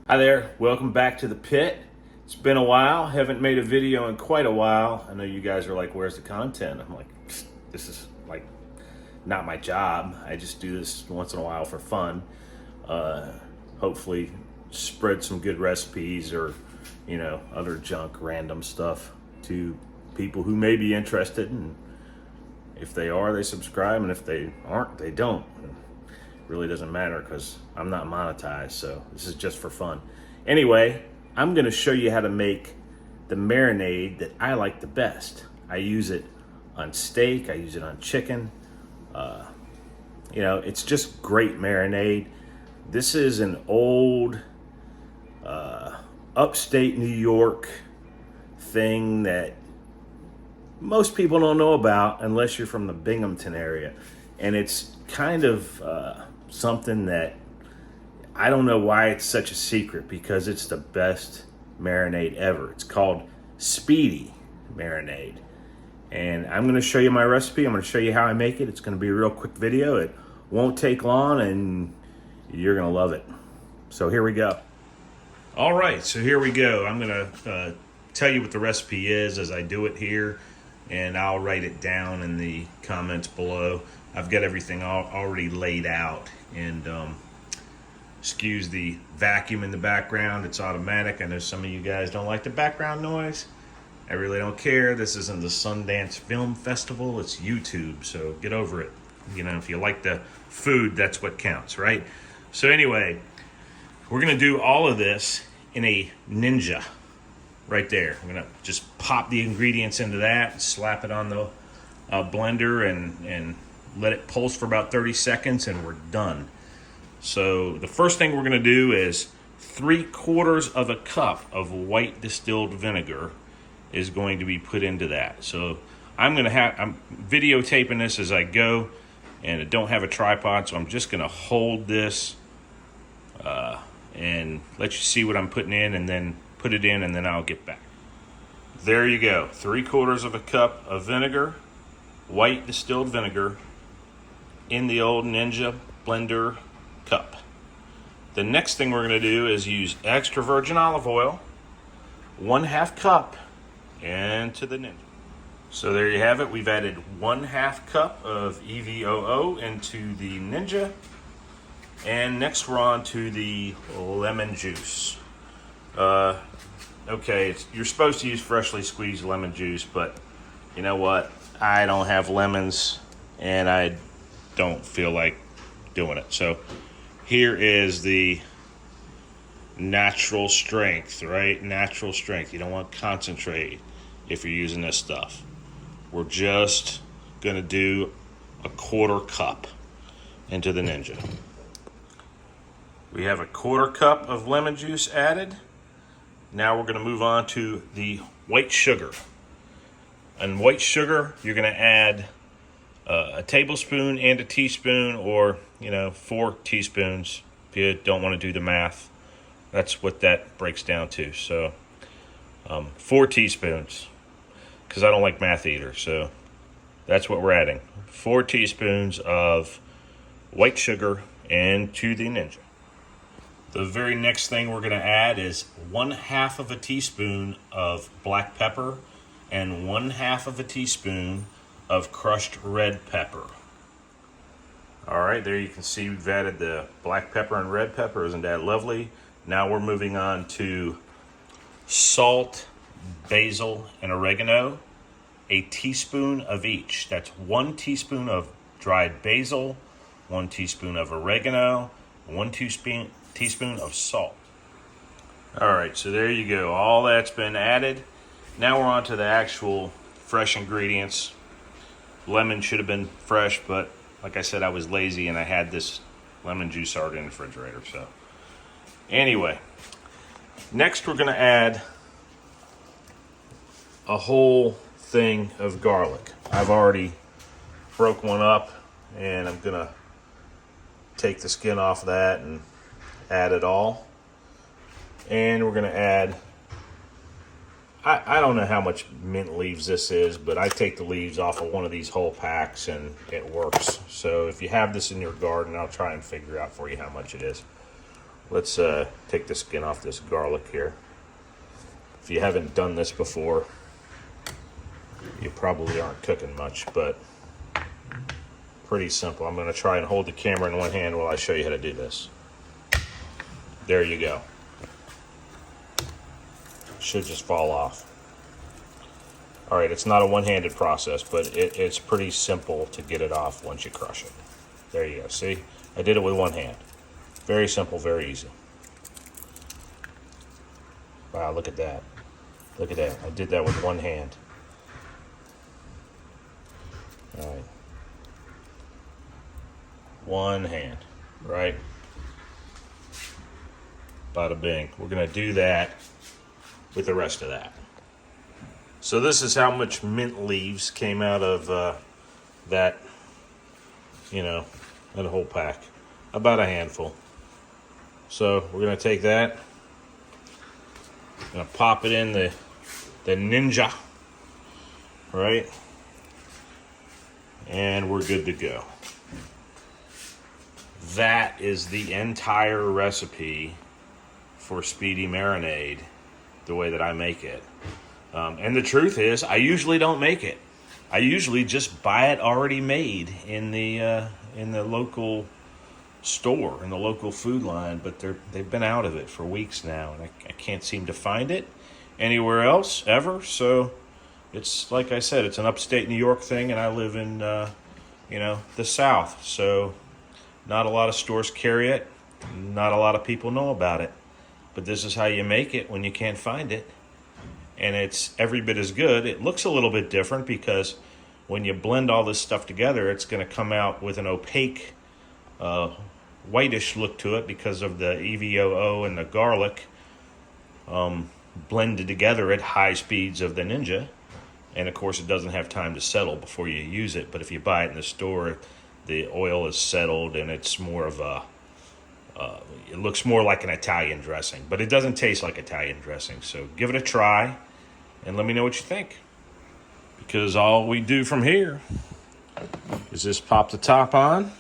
Hi there, welcome back to the pit. It's been a while, haven't made a video in quite a while. I know you guys are like, where's the content? I'm like, this is like not my job. I just do this once in a while for fun. Hopefully spread some good recipes or, you know, other junk, random stuff to people who may be interested. And if they are, they subscribe, and if they aren't, they don't. Really doesn't matter because I'm not monetized, so this is just for fun. Anyway, I'm going to show you how to make the marinade that I like the best. I use it on steak, I use it on chicken. You know, it's just great marinade. This is an old upstate New York thing that most people don't know about unless you're from the Binghamton area. And it's kind of something that I don't know why it's such a secret, because it's the best marinade ever. It's called Speedy Marinade. And I'm going to show you my recipe. I'm going to show you how I make it. It's going to be a real quick video. It won't take long and you're going to love it. So here we go. All right, so here we go. I'm going to tell you what the recipe is as I do it here, and I'll write it down in the comments below. I've got everything already laid out, and excuse the vacuum in the background. It's automatic. I know some of you guys don't like the background noise. I really don't care. This isn't the Sundance Film Festival. It's YouTube, so get over it. You know, if you like the food, that's what counts, right? So anyway, we're going to do all of this in a Ninja right there. I'm going to just pop the ingredients into that, slap it on the blender, and let it pulse for about 30 seconds, and we're done. So the first thing we're going to do is 3/4 cup of white distilled vinegar is going to be put into that. So I'm videotaping this as I go, and I don't have a tripod, so I'm just going to hold this and let you see what I'm putting in, and then put it in, and then I'll get back. There you go, 3/4 cup of vinegar, white distilled vinegar, in the old Ninja blender cup. The next thing we're going to do is use extra virgin olive oil, 1/2 cup, into the Ninja. So there you have it. We've added 1/2 cup of EVOO into the Ninja. And next we're on to the lemon juice. Okay, you're supposed to use freshly squeezed lemon juice, but you know what? I don't have lemons, and I don't feel like doing it. So here is the natural strength, right? Natural strength. You don't want concentrate if you're using this stuff. We're just going to do 1/4 cup into the Ninja. We have 1/4 cup of lemon juice added. Now we're going to move on to the white sugar. And white sugar, you're going to add a tablespoon and a teaspoon, or 4 teaspoons if you don't want to do the math. That's what that breaks down to. So 4 teaspoons, because I don't like math either. So that's what we're adding. 4 teaspoons of white sugar into the Ninja. The very next thing we're going to add is 1/2 teaspoon of black pepper and 1/2 teaspoon of crushed red pepper. All right, there you can see we've added the black pepper and red pepper. Isn't that lovely? Now we're moving on to salt, basil, and oregano, a teaspoon of each. That's 1 teaspoon of dried basil, 1 teaspoon of oregano, 1 teaspoon of salt. All right, so there you go. All that's been added. Now we're on to the actual fresh ingredients. Lemon should have been fresh, but like I said, I was lazy and I had this lemon juice already in the refrigerator. So anyway, next we're going to add a whole thing of garlic. I've already broke one up, and I'm going to take the skin off of that and add it all. And we're going to add, I don't know how much mint leaves this is, but I take the leaves off of one of these whole packs and it works. So if you have this in your garden, I'll try and figure out for you how much it is. Let's take the skin off this garlic here. If you haven't done this before, you probably aren't cooking much, but pretty simple. I'm going to try and hold the camera in one hand while I show you how to do this. There you go. Should just fall off. All right, it's not a one-handed process, but it's pretty simple to get it off once you crush it. There you go. See, I did it with one hand. Very simple, very easy. Wow, look at that. Look at that. I did that with one hand. All right. One hand, right? Bada bing. We're going to do that with the rest of that. So this is how much mint leaves came out of that, that whole pack. About a handful. So we're going to take that. Going to pop it in the Ninja, right? And we're good to go. That is the entire recipe for speedy marinade, the way that I make it. And the truth is, I usually don't make it. I usually just buy it already made in the local store, in the local food line. But they've been out of it for weeks now, and I can't seem to find it anywhere else ever. So it's like I said, it's an upstate New York thing, and I live in the South. So not a lot of stores carry it. Not a lot of people know about it. But this is how you make it when you can't find it. And it's every bit as good. It looks a little bit different because when you blend all this stuff together, it's going to come out with an opaque, whitish look to it because of the EVOO and the garlic blended together at high speeds of the Ninja. And of course, it doesn't have time to settle before you use it. But if you buy it in the store, the oil is settled and it's more of a it looks more like an Italian dressing, but it doesn't taste like Italian dressing. So give it a try and let me know what you think. Because all we do from here is just pop the top on.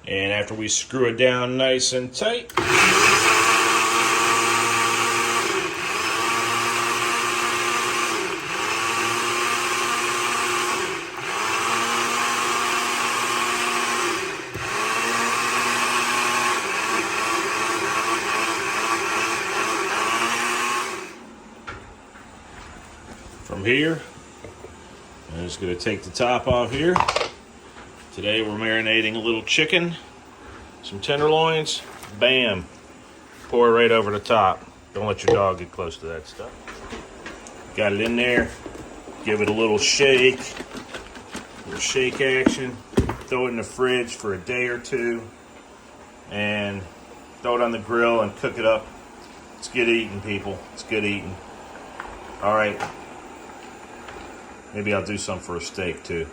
And after we screw it down nice and tight, from here, I'm just going to take the top off here. Today we're marinating a little chicken, some tenderloins, bam, pour it right over the top. Don't let your dog get close to that stuff. Got it in there, give it a little shake action, throw it in the fridge for a day or two, and throw it on the grill and cook it up. It's good eating, people. It's good eating. All right. Maybe I'll do some for a steak too.